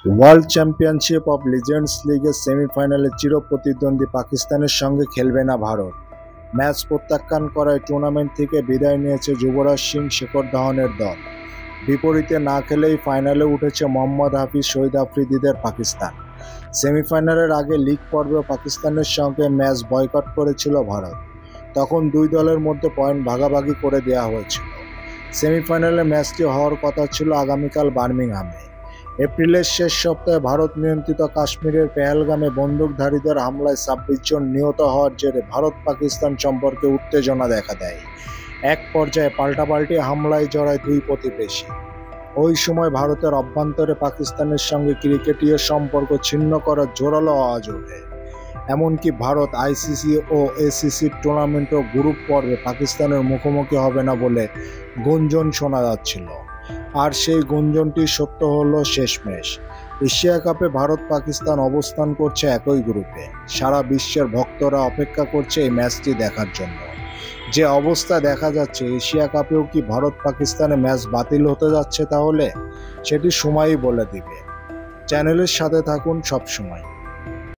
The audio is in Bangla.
ওয়ার্ল্ড চ্যাম্পিয়নশিপ অব লিজেন্ডস লিগের সেমিফাইনালে চিরপ্রতিদ্বন্দ্বী পাকিস্তানের সঙ্গে খেলবে না ভারত। ম্যাচ প্রত্যাখ্যান করায় টুর্নামেন্ট থেকে বিদায় নিয়েছে যুবরাজ সিং শেখর ধাওয়ানের দল। বিপরীতে না খেলেই ফাইনালে উঠেছে মোহাম্মদ হাফিজ, শহীদ আফ্রিদিদের পাকিস্তান। সেমিফাইনালের আগে লিগ পর্বে পাকিস্তানের সঙ্গে ম্যাচ বয়কট করেছিল ভারত। তখন দুই দলের মধ্যে পয়েন্ট ভাগাভাগি করে দেওয়া হয়েছিল। সেমিফাইনালে ম্যাচটি হওয়ার কথা ছিল আগামীকাল বার্মিংহামে। এপ্রিলের শেষ সপ্তাহে ভারত নিয়ন্ত্রিত কাশ্মীরের পেহেলগামে বন্দুকধারীদের হামলায় ২৬ জন নিহত হওয়ার জেরে ভারত পাকিস্তান সম্পর্কে উত্তেজনা দেখা দেয়। এক পর্যায়ে পাল্টাপাল্টি হামলায় জড়ায় দুই প্রতিবেশী। ওই সময় ভারতের অভ্যন্তরে পাকিস্তানের সঙ্গে ক্রিকেটীয় সম্পর্ক ছিন্ন করার জোরালো আওয়াজ ওঠে। এমনকি ভারত আইসিসি ও এসিসি টুর্নামেন্ট ও গ্রুপ পর্বে পাকিস্তানের মুখোমুখি হবে না বলে গুঞ্জন শোনা যাচ্ছিল। আর সেই গুঞ্জনটি সত্য হলো শেষমেশ। এশিয়া কাপে ভারত পাকিস্তান অবস্থান করছে একই গ্রুপে। সারা বিশ্বের ভক্তরা অপেক্ষা করছে এই ম্যাচটি দেখার জন্য। যে অবস্থা দেখা যাচ্ছে, এশিয়া কাপেও কি ভারত পাকিস্তানে ম্যাচ বাতিল হতে যাচ্ছে? তাহলে সেটি সময়ই বলে দিবে। চ্যানেলের সাথে থাকুন সব সময়।